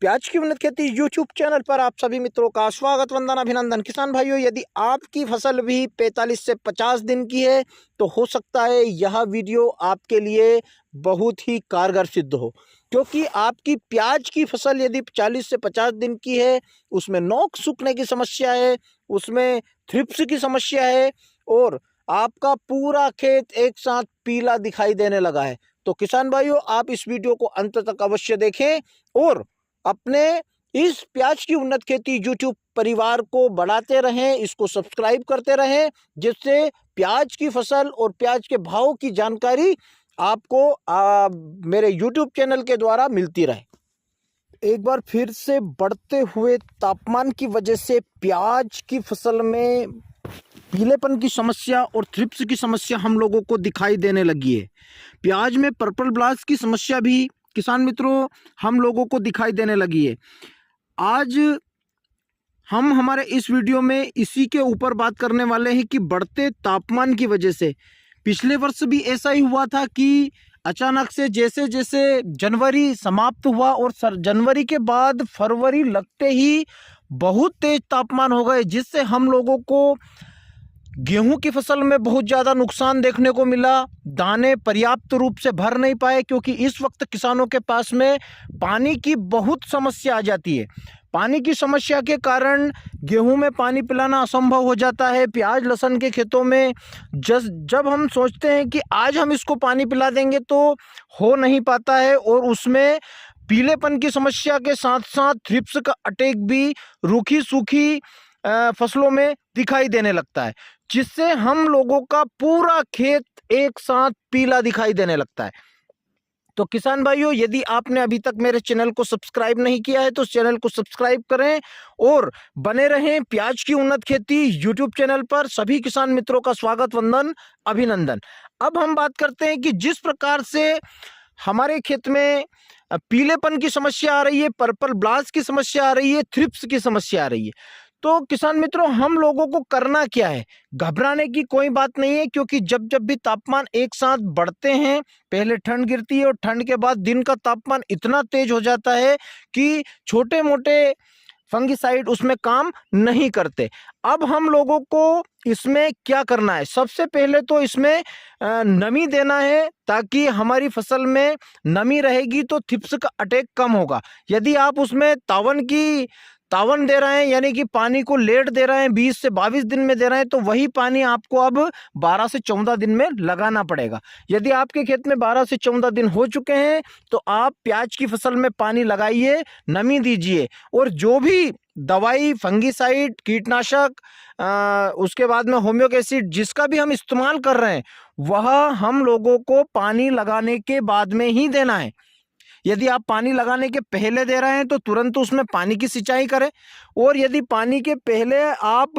प्याज की उन्नत खेती यूट्यूब चैनल पर आप सभी मित्रों का स्वागत, वंदन, अभिनंदन। किसान भाइयों, यदि आपकी फसल भी 45 से 50 दिन की है तो हो सकता है यह वीडियो आपके लिए बहुत ही कारगर सिद्ध हो, क्योंकि आपकी प्याज की फसल यदि 40 से 50 दिन की है, उसमें नोक सूखने की समस्या है, उसमें थ्रिप्स की समस्या है और आपका पूरा खेत एक साथ पीला दिखाई देने लगा है, तो किसान भाइयों आप इस वीडियो को अंत तक अवश्य देखें और अपने इस प्याज की उन्नत खेती यूट्यूब परिवार को बढ़ाते रहें, इसको सब्सक्राइब करते रहें, जिससे प्याज की फसल और प्याज के भाव की जानकारी आपको मेरे यूट्यूब चैनल के द्वारा मिलती रहे। एक बार फिर से बढ़ते हुए तापमान की वजह से प्याज की फसल में पीलेपन की समस्या और थ्रिप्स की समस्या हम लोगों को दिखाई देने लगी है। प्याज में पर्पल ब्लास्ट की समस्या भी किसान मित्रों हम लोगों को दिखाई देने लगी है। आज हम हमारे इस वीडियो में इसी के ऊपर बात करने वाले हैं कि बढ़ते तापमान की वजह से पिछले वर्ष भी ऐसा ही हुआ था कि अचानक से जैसे जैसे जनवरी समाप्त हुआ और जनवरी के बाद फरवरी लगते ही बहुत तेज तापमान हो गए, जिससे हम लोगों को गेहूं की फसल में बहुत ज़्यादा नुकसान देखने को मिला। दाने पर्याप्त रूप से भर नहीं पाए, क्योंकि इस वक्त किसानों के पास में पानी की बहुत समस्या आ जाती है। पानी की समस्या के कारण गेहूं में पानी पिलाना असंभव हो जाता है। प्याज लहसुन के खेतों में जब हम सोचते हैं कि आज हम इसको पानी पिला देंगे तो हो नहीं पाता है, और उसमें पीलेपन की समस्या के साथ साथ थ्रिप्स का अटैक भी रूखी सूखी फसलों में दिखाई देने लगता है, जिससे हम लोगों का पूरा खेत एक साथ पीला दिखाई देने लगता है। तो किसान भाइयों, यदि आपने अभी तक मेरे चैनल को सब्सक्राइब नहीं किया है तो चैनल को सब्सक्राइब करें और बने रहें प्याज की उन्नत खेती यूट्यूब चैनल पर। सभी किसान मित्रों का स्वागत, वंदन, अभिनंदन। अब हम बात करते हैं कि जिस प्रकार से हमारे खेत में पीलेपन की समस्या आ रही है, पर्पल ब्लास्ट की समस्या आ रही है, थ्रिप्स की समस्या आ रही है, तो किसान मित्रों हम लोगों को करना क्या है? घबराने की कोई बात नहीं है, क्योंकि जब जब भी तापमान एक साथ बढ़ते हैं, पहले ठंड गिरती है और ठंड के बाद दिन का तापमान इतना तेज हो जाता है कि छोटे मोटे फंगिसाइड उसमें काम नहीं करते। अब हम लोगों को इसमें क्या करना है? सबसे पहले तो इसमें नमी देना है, ताकि हमारी फसल में नमी रहेगी तो थ्रिप्स का अटैक कम होगा। यदि आप उसमें तावन दे रहे हैं, यानी कि पानी को लेट दे रहे हैं, 20 से 22 दिन में दे रहे हैं, तो वही पानी आपको अब 12 से 14 दिन में लगाना पड़ेगा। यदि आपके खेत में 12 से 14 दिन हो चुके हैं तो आप प्याज की फसल में पानी लगाइए, नमी दीजिए, और जो भी दवाई, फंगिसाइड, कीटनाशक, उसके बाद में होमियो एसिड जिसका भी हम इस्तेमाल कर रहे हैं, वह हम लोगों को पानी लगाने के बाद में ही देना है। यदि आप पानी लगाने के पहले दे रहे हैं तो तुरंत उसमें पानी की सिंचाई करें, और यदि पानी के पहले आप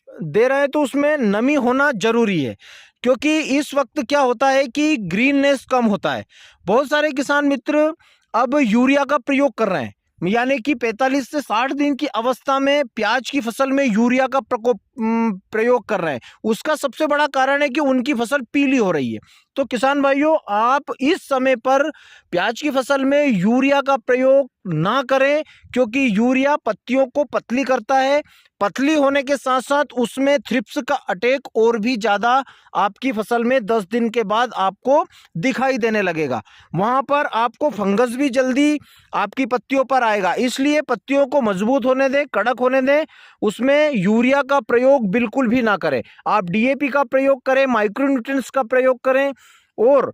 दे रहे हैं तो उसमें नमी होना जरूरी है, क्योंकि इस वक्त क्या होता है कि ग्रीननेस कम होता है। बहुत सारे किसान मित्र अब यूरिया का प्रयोग कर रहे हैं, यानी कि 45 से 60 दिन की अवस्था में प्याज की फसल में यूरिया का प्रयोग कर रहे हैं। उसका सबसे बड़ा कारण है कि उनकी फसल पीली हो रही है। तो किसान भाइयों, आप इस समय पर प्याज की फसल में यूरिया का प्रयोग ना करें, क्योंकि यूरिया पत्तियों को पतली करता है। पतली होने के साथ साथ उसमें थ्रिप्स का अटैक और भी ज़्यादा आपकी फसल में 10 दिन के बाद आपको दिखाई देने लगेगा। वहाँ पर आपको फंगस भी जल्दी आपकी पत्तियों पर आएगा, इसलिए पत्तियों को मजबूत होने दें, कड़क होने दें। उसमें यूरिया का प्रयोग बिल्कुल भी ना करें। आप डीएपी का प्रयोग करें, माइक्रोन्यूट्रिएंट्स का प्रयोग करें, और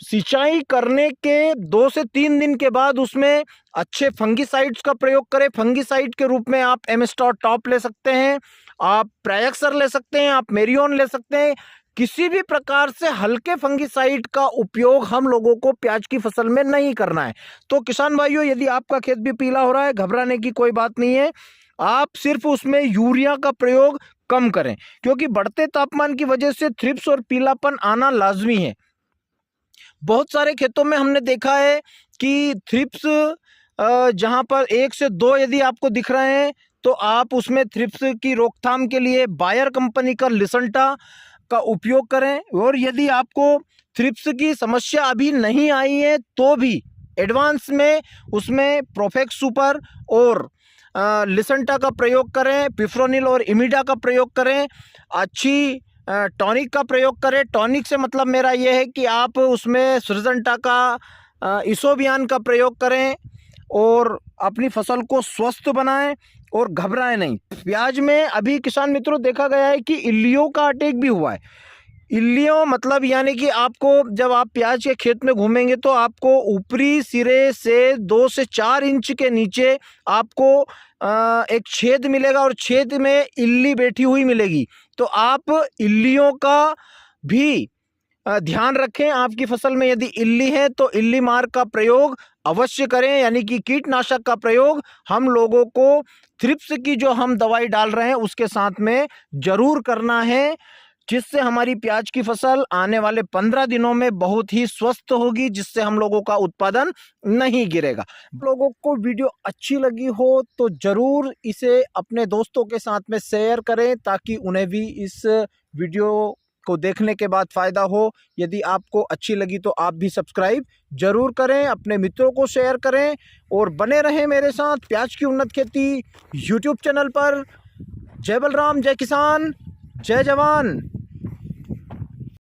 सिंचाई करने के 2 से 3 दिन के बाद उसमें अच्छे फंगिसाइड्स का प्रयोग करें। फंगिसाइड के रूप में आप एमिस्टॉर टॉप ले सकते हैं, आप प्रायक्सर ले सकते हैं, आप मेरियोन ले सकते हैं। किसी भी प्रकार से हल्के फंगिसाइड का उपयोग हम लोगों को प्याज की फसल में नहीं करना है। तो किसान भाइयों, यदि आपका खेत भी पीला हो रहा है, घबराने की कोई बात नहीं है। आप सिर्फ उसमें यूरिया का प्रयोग कम करें, क्योंकि बढ़ते तापमान की वजह से थ्रिप्स और पीलापन आना लाजमी है। बहुत सारे खेतों में हमने देखा है कि थ्रिप्स जहां पर 1 से 2 यदि आपको दिख रहे हैं तो आप उसमें थ्रिप्स की रोकथाम के लिए बायर कंपनी का लिसंटा का उपयोग करें। और यदि आपको थ्रिप्स की समस्या अभी नहीं आई है तो भी एडवांस में उसमें प्रोफेक्स सुपर और लिसेंटा का प्रयोग करें, पिफ्रोनिल और इमिडा का प्रयोग करें, अच्छी टॉनिक का प्रयोग करें। टॉनिक से मतलब मेरा ये है कि आप उसमें सिजेंटा का इसोबियान का प्रयोग करें और अपनी फसल को स्वस्थ बनाएं और घबराएं नहीं। प्याज में अभी किसान मित्रों देखा गया है कि इल्लियों का अटैक भी हुआ है। इल्लियों मतलब यानी कि आपको जब आप प्याज के खेत में घूमेंगे तो आपको ऊपरी सिरे से 2 से 4 इंच के नीचे आपको एक छेद मिलेगा और छेद में इल्ली बैठी हुई मिलेगी। तो आप इल्लियों का भी ध्यान रखें। आपकी फसल में यदि इल्ली है तो इल्ली मार का प्रयोग अवश्य करें, यानी कि कीटनाशक का प्रयोग हम लोगों को थ्रिप्स की जो हम दवाई डाल रहे हैं उसके साथ में जरूर करना है, जिससे हमारी प्याज की फसल आने वाले 15 दिनों में बहुत ही स्वस्थ होगी, जिससे हम लोगों का उत्पादन नहीं गिरेगा। लोगों को वीडियो अच्छी लगी हो तो जरूर इसे अपने दोस्तों के साथ में शेयर करें ताकि उन्हें भी इस वीडियो को देखने के बाद फ़ायदा हो। यदि आपको अच्छी लगी तो आप भी सब्सक्राइब जरूर करें, अपने मित्रों को शेयर करें और बने रहें मेरे साथ प्याज की उन्नत खेती यूट्यूब चैनल पर। जय बलराम, जय किसान, जय जवान।